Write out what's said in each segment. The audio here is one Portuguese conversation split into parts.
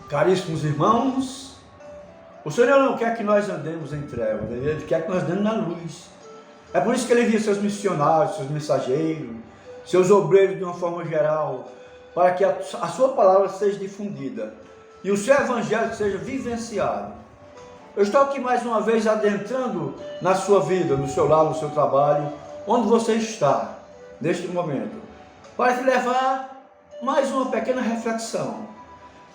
Caríssimos irmãos, o Senhor não quer que nós andemos em trevas, Ele quer que nós andemos na luz. É por isso que Ele envia seus missionários, seus mensageiros, seus obreiros de uma forma geral, para que a sua palavra seja difundida e o seu evangelho seja vivenciado. Eu estou aqui mais uma vez adentrando na sua vida, no seu lar, no seu trabalho, onde você está neste momento, para te levar mais uma pequena reflexão.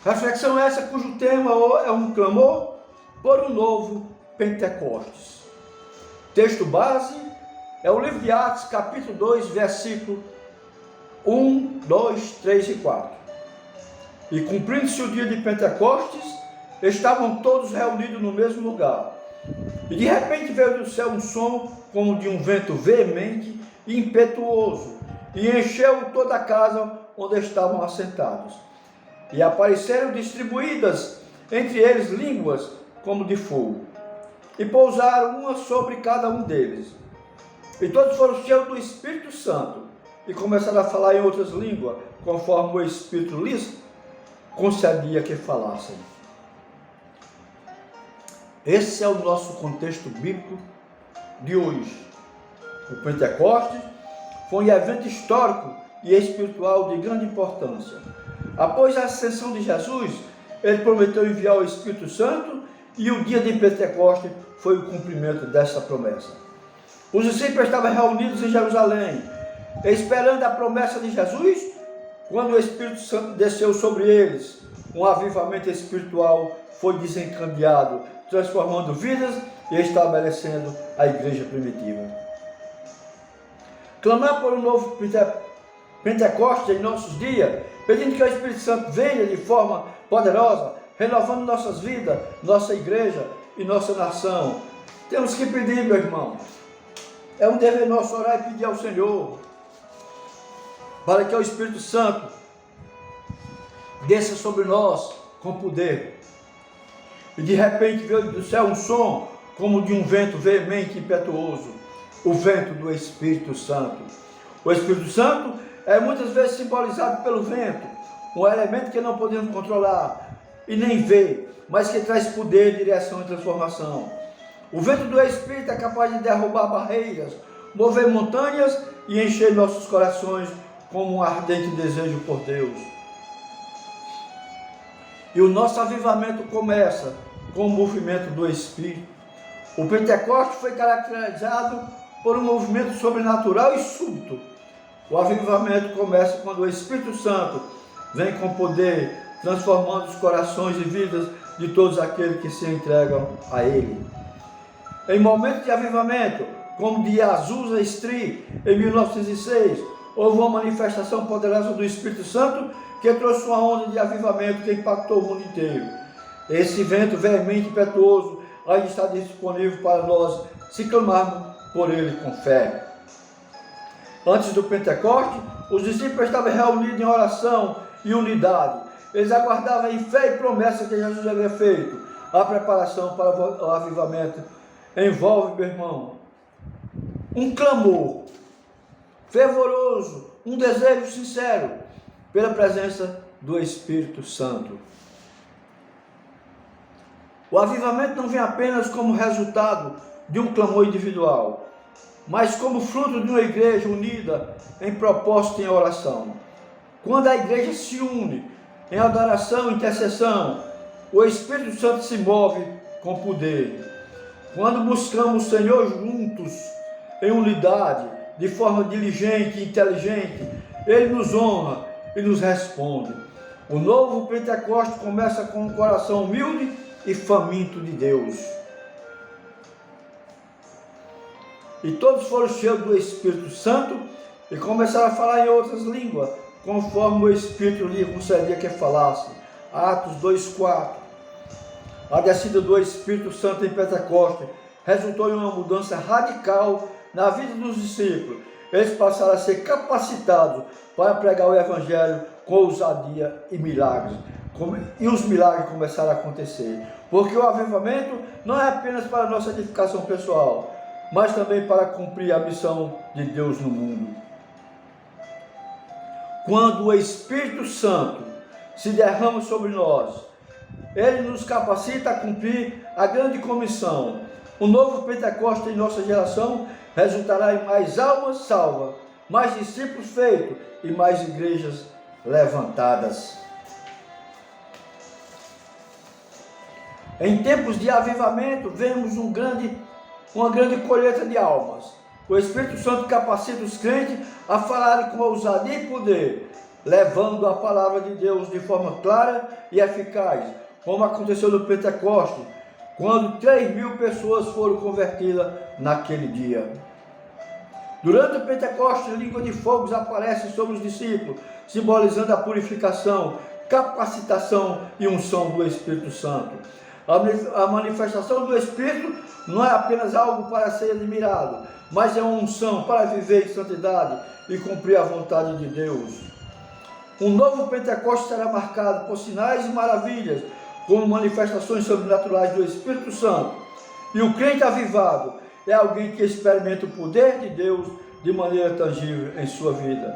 Reflexão essa cujo tema é um clamor por um novo Pentecostes. Texto base é o livro de Atos, capítulo 2, versículo 1, 2, 3 e 4. E cumprindo-se o dia de Pentecostes, estavam todos reunidos no mesmo lugar. E de repente veio do céu um som como de um vento veemente e impetuoso, e encheu toda a casa onde estavam assentados. E apareceram distribuídas entre eles línguas como de fogo, e pousaram uma sobre cada um deles. E todos foram cheios do Espírito Santo, e começaram a falar em outras línguas, conforme o Espírito lhes concedia que falassem. Esse é o nosso contexto bíblico de hoje. O Pentecostes foi um evento histórico e espiritual de grande importância. Após a ascensão de Jesus, ele prometeu enviar o Espírito Santo e o dia de Pentecostes foi o cumprimento dessa promessa. Os discípulos estavam reunidos em Jerusalém, esperando a promessa de Jesus. Quando o Espírito Santo desceu sobre eles, um avivamento espiritual foi desencadeado, transformando vidas e estabelecendo a igreja primitiva. Clamar por um novo Pentecostes em nossos dias, pedindo que o Espírito Santo venha de forma poderosa, renovando nossas vidas, nossa igreja e nossa nação. Temos que pedir, meu irmão. É um dever nosso orar e pedir ao Senhor, para que o Espírito Santo desça sobre nós com poder. E de repente veio do céu um som como de um vento veemente e impetuoso, o vento do Espírito Santo. O Espírito Santo é muitas vezes simbolizado pelo vento, um elemento que não podemos controlar e nem ver, mas que traz poder, direção e transformação. O vento do Espírito é capaz de derrubar barreiras, mover montanhas e encher nossos corações com um ardente desejo por Deus. E o nosso avivamento começa com o movimento do Espírito. O Pentecostes foi caracterizado por um movimento sobrenatural e súbito. O avivamento começa quando o Espírito Santo vem com poder, transformando os corações e vidas de todos aqueles que se entregam a Ele. Em momentos de avivamento, como de Azusa Street, em 1906, houve uma manifestação poderosa do Espírito Santo que trouxe uma onda de avivamento que impactou o mundo inteiro. Esse vento veemente e impetuoso ainda está disponível para nós, se clamarmos por ele com fé. Antes do Pentecostes, os discípulos estavam reunidos em oração e unidade. Eles aguardavam em fé e promessa que Jesus havia feito. A preparação para o avivamento envolve, meu irmão, um clamor fervoroso, um desejo sincero pela presença do Espírito Santo. O avivamento não vem apenas como resultado de um clamor individual, mas como fruto de uma igreja unida em propósito e em oração. Quando a igreja se une em adoração e intercessão, o Espírito Santo se move com poder. Quando buscamos o Senhor juntos, em unidade, de forma diligente e inteligente, Ele nos honra e nos responde. O novo Pentecostes começa com um coração humilde e faminto de Deus. E todos foram cheios do Espírito Santo e começaram a falar em outras línguas, conforme o Espírito lhe concedia que falasse. Atos 2:4. A descida do Espírito Santo em Pentecostes resultou em uma mudança radical na vida dos discípulos. Eles passaram a ser capacitados para pregar o Evangelho com ousadia e milagres. E os milagres começaram a acontecer. Porque o avivamento não é apenas para a nossa edificação pessoal, mas também para cumprir a missão de Deus no mundo. Quando o Espírito Santo se derrama sobre nós, Ele nos capacita a cumprir a grande comissão. O novo Pentecostes em nossa geração resultará em mais almas salvas, mais discípulos feitos e mais igrejas levantadas. Em tempos de avivamento, vemos uma grande colheita de almas. O Espírito Santo capacita os crentes a falarem com ousadia e poder, levando a palavra de Deus de forma clara e eficaz, como aconteceu no Pentecostes, quando 3.000 pessoas foram convertidas naquele dia. Durante o Pentecostes, língua de fogo aparece sobre os discípulos, simbolizando a purificação, capacitação e unção do Espírito Santo. A manifestação do Espírito não é apenas algo para ser admirado, mas é uma unção para viver em santidade e cumprir a vontade de Deus. Um novo Pentecostes será marcado por sinais e maravilhas, como manifestações sobrenaturais do Espírito Santo. E o crente avivado é alguém que experimenta o poder de Deus de maneira tangível em sua vida.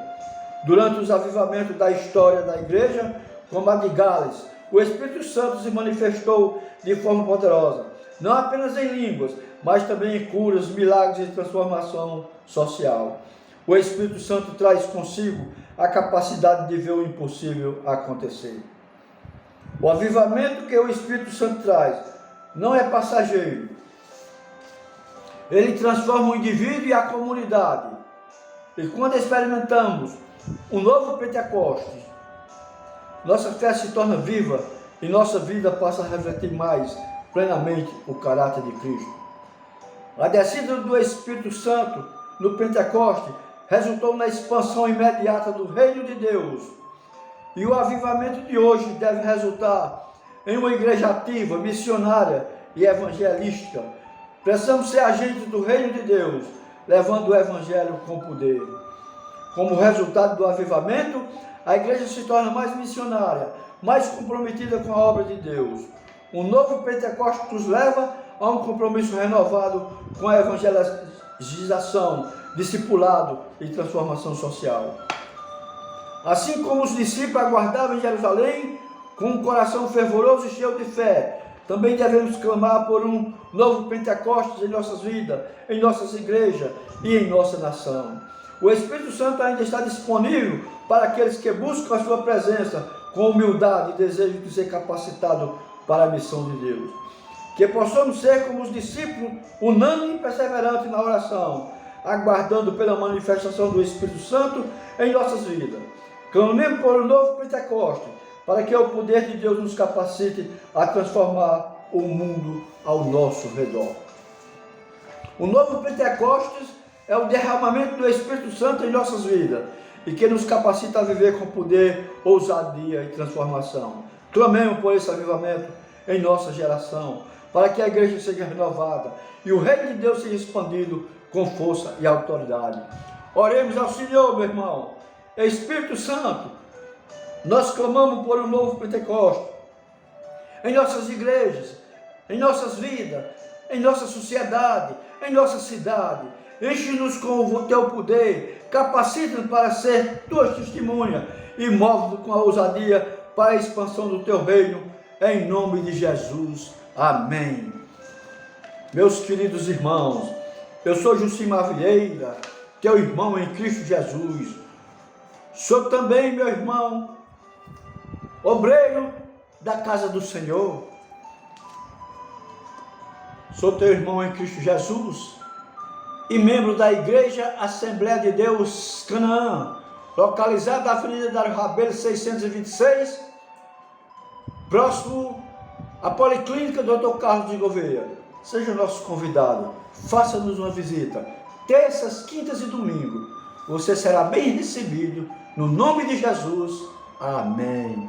Durante os avivamentos da história da igreja, como a de Gales, o Espírito Santo se manifestou de forma poderosa, não apenas em línguas, mas também em curas, milagres e transformação social. O Espírito Santo traz consigo a capacidade de ver o impossível acontecer. O avivamento que o Espírito Santo traz não é passageiro. Ele transforma o indivíduo e a comunidade. E quando experimentamos um novo Pentecostes, nossa fé se torna viva e nossa vida passa a refletir mais plenamente o caráter de Cristo. A descida do Espírito Santo no Pentecostes resultou na expansão imediata do reino de Deus. E o avivamento de hoje deve resultar em uma igreja ativa, missionária e evangelística. Precisamos ser agentes do reino de Deus, levando o evangelho com poder. Como resultado do avivamento, a igreja se torna mais missionária, mais comprometida com a obra de Deus. Um novo Pentecostes nos leva a um compromisso renovado com a evangelização, discipulado e transformação social. Assim como os discípulos aguardavam em Jerusalém, com um coração fervoroso e cheio de fé, também devemos clamar por um novo Pentecostes em nossas vidas, em nossas igrejas e em nossa nação. O Espírito Santo ainda está disponível para aqueles que buscam a sua presença com humildade e desejo de ser capacitado para a missão de Deus. Que possamos ser como os discípulos, unânimes e perseverantes na oração, aguardando pela manifestação do Espírito Santo em nossas vidas. Clamemos por um novo Pentecostes, para que o poder de Deus nos capacite a transformar o mundo ao nosso redor. O novo Pentecostes é o derramamento do Espírito Santo em nossas vidas e que nos capacita a viver com poder, ousadia e transformação. Clamemos por esse avivamento em nossa geração, para que a igreja seja renovada e o reino de Deus seja expandido com força e autoridade. Oremos ao Senhor, meu irmão. Espírito Santo, nós clamamos por um novo Pentecostes em nossas igrejas, em nossas vidas, em nossa sociedade, em nossa cidade. Enche-nos com o teu poder, capacita-nos para ser tuas testemunhas e move-nos com a ousadia para a expansão do teu reino, em nome de Jesus. Amém. Meus queridos irmãos, eu sou Jucimar Vieira, teu irmão em Cristo Jesus. Sou também, meu irmão, obreiro da casa do Senhor. Sou teu irmão em Cristo Jesus e membro da Igreja Assembleia de Deus Canaã, localizada na Avenida Dário Rabelo 626, próximo à Policlínica Dr. Carlos de Gouveia. Seja nosso convidado, faça-nos uma visita, terças, quintas e domingos. Você será bem recebido, no nome de Jesus. Amém.